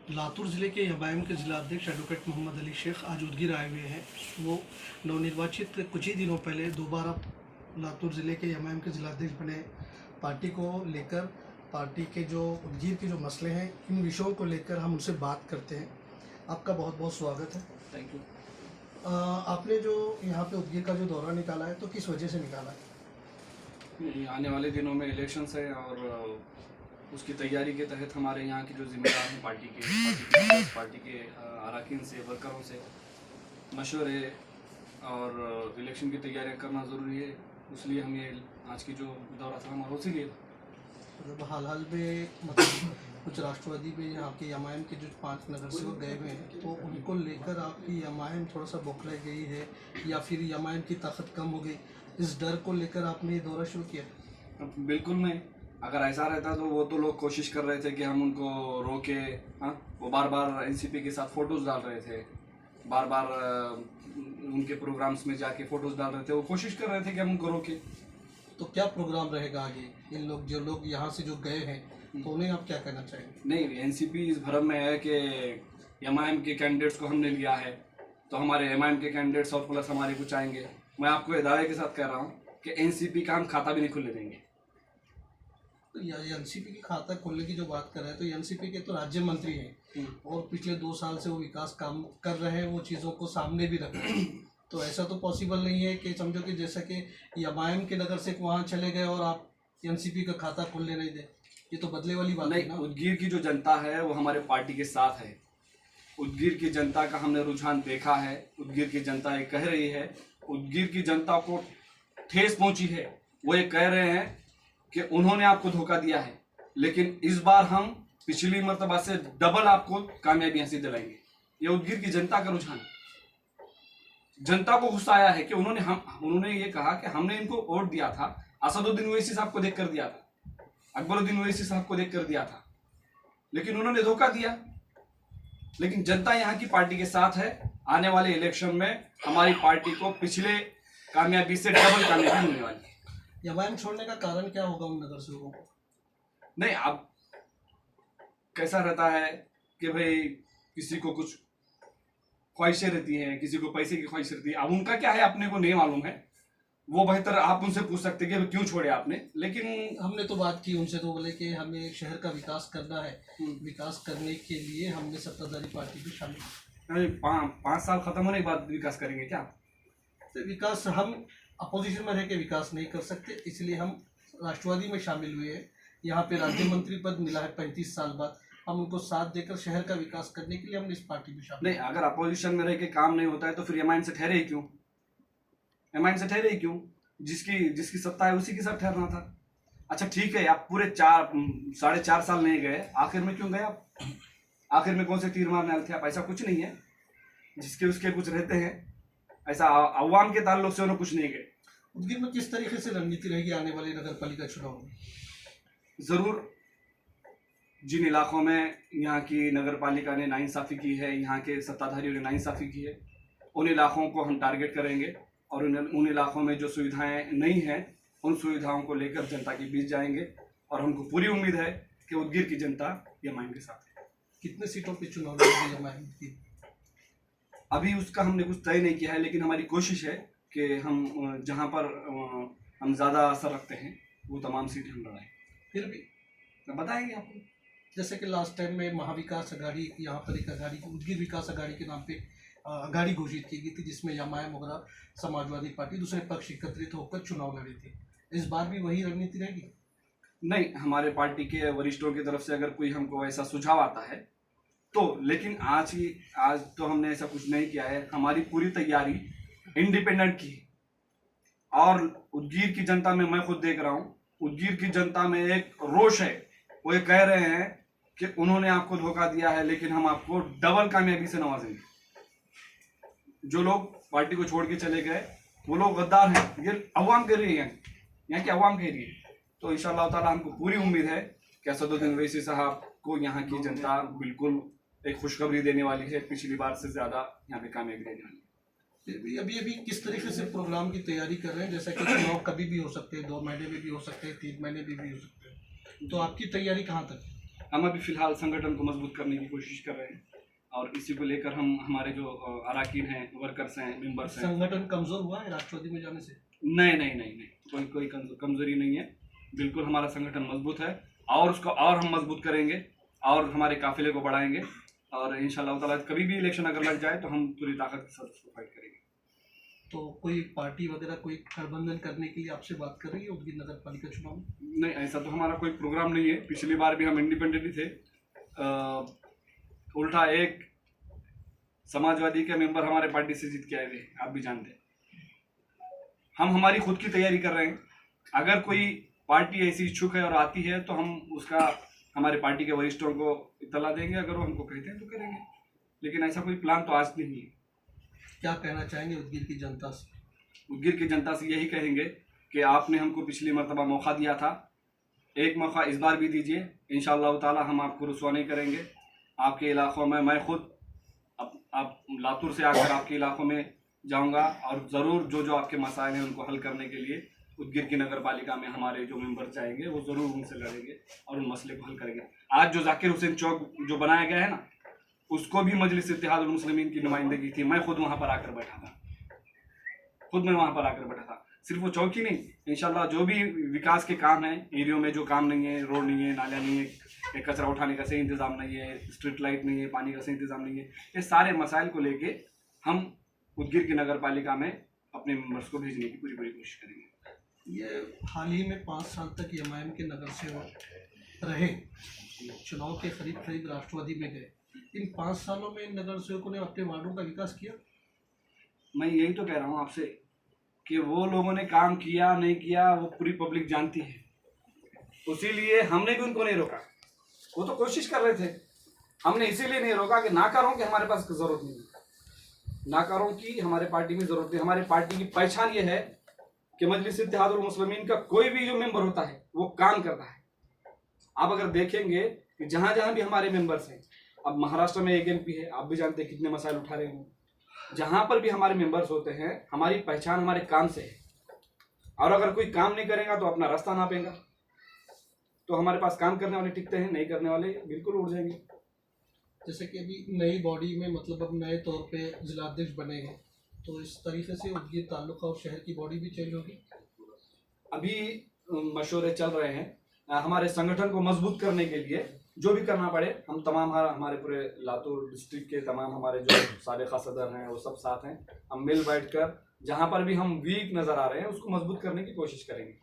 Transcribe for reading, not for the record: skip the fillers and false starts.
लातूर ज़िले के यमायम के ज़िलाध्यक्ष एडवोकेट मोहम्मद अली शेख आज उदगीर आए हुए हैं। वो नवनिर्वाचित कुछ ही दिनों पहले दोबारा लातूर ज़िले के यमायम के ज़िलाध्यक्ष बने। पार्टी को लेकर, पार्टी के जो उदगीर के जो मसले हैं, इन विषयों को लेकर हम उनसे बात करते हैं। आपका बहुत बहुत स्वागत है। Thank you. आपने जो यहाँ पे उदगीर का जो दौरा निकाला है, तो किस वजह से निकाला है? आने वाले दिनों में इलेक्शंस है और उसकी तैयारी के तहत हमारे यहाँ के जो जिम्मेदार हैं पार्टी के अरकान से, वर्करों से मशवरे और इलेक्शन की तैयारियाँ करना ज़रूरी है। इसलिए हमें आज की जो दौरा था हमारा उसी लिए। मतलब हाल में मतलब कुछ राष्ट्रवादी में यहाँ के यमायम के जो 5 नगर सेवक गए हुए हैं, तो उनको लेकर आपकी यमायम थोड़ा सा बौखलाई गई है या फिर यमायम की ताकत कम हो गई, इस डर को लेकर आपने ये दौरा शुरू किया? बिल्कुल नहीं, अगर ऐसा रहता तो वो तो लोग कोशिश कर रहे थे कि हम उनको रोके। हाँ, वो बार बार एनसीपी के साथ फ़ोटोज़ डाल रहे थे, बार बार उनके प्रोग्राम्स में जाके फ़ोटोज़ डाल रहे थे। वो कोशिश कर रहे थे कि हम उनको रोके। तो क्या प्रोग्राम रहेगा आगे? इन लोग जो लोग यहाँ से जो गए हैं, तो उन्हें आप क्या कहना चाहेंगे? नहीं, एनसीपी इस भरम में है कि एमआईएम के कैंडिडेट्स को हमने लिया है तो हमारे एमआईएम के कैंडिडेट्स और प्लस हमारे कुछ आएंगे। मैं आपको ये दावे के साथ कह रहा हूँ कि एनसीपी का हम खाता भी नहीं खुलने देंगे। तो एनसीपी की खाता खोलने की जो बात कर रहे हैं, तो एनसीपी के तो राज्य मंत्री हैं और पिछले 2 साल से वो विकास काम कर रहे हैं, वो चीज़ों को सामने भी रख रहे हैं। तो ऐसा तो पॉसिबल नहीं है कि समझो कि जैसा कि यमायम के नगर से वहाँ चले गए और आप एनसीपी का खाता खोलने नहीं दे, ये तो बदले वाली बात है ना। उदगीर की जो जनता है वो हमारे पार्टी के साथ है। उदगीर की जनता का हमने रुझान देखा है। उदगीर की जनता ये कह रही है, उदगीर की जनता को ठेस पहुंची है। वो ये कह रहे हैं कि उन्होंने आपको धोखा दिया है, लेकिन इस बार हम पिछली मर्तबा से डबल आपको कामयाबी हासिल दिलाएंगे। ये उदगीर की जनता का रुझान। जनता को गुस्सा आया है कि उन्होंने ये कहा कि हमने इनको वोट दिया था, असदुद्दीन ओवैसी साहब को देख कर दिया था, अकबरुद्दीन ओवैसी साहब को देख कर दिया था, लेकिन उन्होंने धोखा दिया। लेकिन जनता यहाँ की पार्टी के साथ है। आने वाले इलेक्शन में हमारी पार्टी को पिछले कामयाबी से डबल कामयाबी मिलने वाली है। यमायम छोड़ने का कारण क्या होगा उन नगर सेवकों को? नहीं, अब कैसा रहता है कि भाई किसी को कुछ ख्वाहिशें रहती हैं, किसी को पैसे की ख्वाहिश रहती है। अब उनका क्या है अपने को नहीं मालूम है, वो बेहतर आप उनसे पूछ सकते हैं कि क्यों छोड़े आपने। लेकिन हमने तो बात की उनसे, तो बोले कि हमें शहर का विकास करना है, विकास करने के लिए हमने सत्ताधारी पार्टी में शामिल। 5 साल खत्म होने के बाद विकास करेंगे क्या? तो विकास हम अपोजिशन में रह के विकास नहीं कर सकते, इसलिए हम राष्ट्रवादी में शामिल हुए हैं। यहाँ पे राज्य मंत्री पद मिला है 35 साल बाद, हम उनको साथ देकर शहर का विकास करने के लिए हमने इस पार्टी में शामिल। नहीं, अगर अपोजिशन में रह के काम नहीं होता है तो फिर एमआईएम से ठहरे ही क्यों? एमआईएम से ठहरे ही क्यों? जिसकी सत्ता है उसी के साथ ठहरना था। अच्छा ठीक है, आप पूरे 4.5 साल नहीं गए, आखिर में क्यों गए आप? आखिर में कौन से तीर मारने आए थे आप? ऐसा कुछ नहीं है, जिसके उसके कुछ रहते हैं। ऐसा अवाम के ताल्लुक से उन्हें कुछ नहीं गए। उदगीर में किस तरीके से रणनीति रहेगी आने वाले नगर पालिका चुनाव में? ज़रूर जिन इलाकों में यहाँ की नगर पालिका ने नाइंसाफ़ी की है, यहाँ के सत्ताधारियों ने नाइंसाफ़ी की है, उन इलाकों को हम टारगेट करेंगे और उन इलाकों में जो सुविधाएं नहीं हैं उन सुविधाओं को लेकर जनता के बीच जाएंगे। और हमको पूरी उम्मीद है कि उदगीर की जनता यमायम के साथ है। कितने सीटों पर चुनाव लड़ेगी यमायम की? अभी उसका हमने कुछ तय नहीं किया है, लेकिन हमारी कोशिश है कि हम जहाँ पर हम ज़्यादा असर रखते हैं वो तमाम सीटें हम लड़ाएँ। फिर भी बताएंगे आपको। जैसे कि लास्ट टाइम में महाविकास अघाड़ी, यहाँ पर एक अघाड़ी, उदगीर विकास अघाड़ी के नाम पे अघाड़ी घोषित की गई थी, जिसमें यमायम वगैरह समाजवादी पार्टी दूसरे पक्ष एकत्रित होकर चुनाव लड़े थे। इस बार भी वही रणनीति रहेगी? नहीं, हमारे पार्टी के वरिष्ठों की तरफ से अगर कोई हमको ऐसा सुझाव आता है तो, लेकिन आज तो हमने ऐसा कुछ नहीं किया है। हमारी पूरी तैयारी इंडिपेंडेंट की। और उदगीर की जनता में मैं खुद देख रहा हूँ, उदगीर की जनता में एक रोष है। वो ये कह रहे हैं कि उन्होंने आपको धोखा दिया है, लेकिन हम आपको डबल कामयाबी से नवाजेंगे। जो लोग पार्टी को छोड़ के चले गए वो लोग गद्दार हैं, ये अवाम कह रही है, यहाँ की अवाम कह रही है। तो इंशाअल्लाह ताला हमको पूरी उम्मीद है कि असदुद्दीन ओवैसी साहब को यहाँ की जनता बिल्कुल एक खुशखबरी देने वाली है। पिछली बार से ज़्यादा यहाँ पे कामयाबी देने वाली है। अभी किस तरीके से प्रोग्राम की तैयारी कर रहे हैं? जैसे कि चुनाव कभी भी हो सकते हैं, 2 महीने में भी हो सकते हैं, 3 महीने में भी हो सकते हैं, तो आपकी तैयारी कहाँ तक है? हम अभी फिलहाल संगठन को मजबूत करने की कोशिश कर रहे हैं और इसी को लेकर हम हमारे जो अराकीन हैं, वर्कर्स हैं, मेंबर्स हैं। संगठन कमजोर हुआ है राष्ट्रवादी में जाने से? नहीं नहीं नहीं नहीं, कोई कमजोरी नहीं है। बिल्कुल हमारा संगठन मजबूत है और उसको और हम मजबूत करेंगे और हमारे काफिले को बढ़ाएंगे और इंशाल्लाह ताला कभी भी इलेक्शन अगर लग जाए तो हम पूरी ताकत के साथ उसको फाइट करेंगे। तो कोई पार्टी वगैरह कोई गठबंधन करने के लिए आपसे बात कर रही है उदगीर नगर पालिका चुनाव में? नहीं, ऐसा तो हमारा कोई प्रोग्राम नहीं है। पिछली बार भी हम इंडिपेंडेंट ही थे। उल्टा एक समाजवादी के मेंबर हमारे पार्टी से जीत के आए थे, आप भी जानते हैं। हम हमारी खुद की तैयारी कर रहे हैं। अगर कोई पार्टी ऐसी इच्छुक है और आती है तो हम उसका हमारे पार्टी के वरिष्ठों को इत्तला देंगे। अगर वो हमको कहते हैं तो करेंगे, लेकिन ऐसा कोई प्लान तो आज नहीं है। क्या कहना चाहेंगे उदगीर की जनता से? उदगीर की जनता से यही कहेंगे कि आपने हमको पिछली मरतबा मौका दिया था, एक मौका इस बार भी दीजिए। इंशाअल्लाह ताला हम आपको रुसवा नहीं करेंगे। आपके इलाकों में मैं खुद आप लातूर से आकर आपके इलाकों में जाऊंगा और ज़रूर जो जो आपके मसाइल हैं उनको हल करने के लिए उदगीर की नगर पालिका में हमारे जो मेंबर जाएंगे वो ज़रूर उनसे लड़ेंगे और उन मसले को हल करेंगे। आज जो जाकिर हुसैन चौक जो बनाया गया है ना, उसको भी मजलिस इत्तेहादुल मुस्लिमीन की नुमाइंदगी थी। मैं खुद वहाँ पर आकर बैठा था, सिर्फ वो चौक ही नहीं, इंशाल्लाह जो भी विकास के काम हैं एरियो में, जो काम नहीं है, रोड नहीं है, नाला नहीं है, कचरा उठाने का सही इंतज़ाम नहीं है, स्ट्रीट लाइट नहीं है, पानी का सही इंतज़ाम नहीं है, ये सारे मसाइल को लेके हम उदगीर की नगर पालिका में अपने मेंबर्स को भेजने की पूरी कोशिश करेंगे। ये हाल ही में 5 साल तक एमआईएम के नगर सेवक रहे, चुनाव के करीब राष्ट्रवादी में गए। इन 5 सालों में इन नगर सेवकों ने अपने वार्डों का विकास किया? मैं यही तो कह रहा हूँ आपसे कि वो लोगों ने काम किया नहीं किया वो पूरी पब्लिक जानती है, इसीलिए हमने भी उनको नहीं रोका। वो तो कोशिश कर रहे थे, हमने इसीलिए नहीं रोका कि ना करो कि हमारे पास जरूरत नहीं है, ना करो कि हमारे पार्टी में जरूरत नहीं। हमारे पार्टी की पहचान ये है कि मजलिस इत्तेहादुल मुस्लिमीन का कोई भी जो मेंबर होता है वो काम करता है। आप अगर देखेंगे कि जहां जहां भी हमारे मेंबर्स हैं, अब महाराष्ट्र में एक एमपी है, आप भी जानते हैं कितने मसाइल उठा रहे हैं। जहां पर भी हमारे मेंबर्स होते हैं, हमारी पहचान हमारे काम से है, और अगर कोई काम नहीं करेगा तो अपना रास्ता नापेगा। तो हमारे पास काम करने वाले टिकते हैं, नहीं करने वाले बिल्कुल उड़ जाएंगे। जैसे कि अभी नई बॉडी में मतलब अब नए तौर पे जिलाध्यक्ष बने हैं, तो इस तरीके से उदगीर तालुका और शहर की बॉडी भी चेंज होगी? अभी मशवरे चल रहे हैं। हमारे संगठन को मजबूत करने के लिए जो भी करना पड़े, हम तमाम हमारे पूरे लातूर डिस्ट्रिक्ट के तमाम हमारे जो साबिक़ा सदर हैं वो सब साथ हैं। हम मिल बैठ कर जहाँ पर भी हम वीक नज़र आ रहे हैं उसको मजबूत करने की कोशिश करेंगे।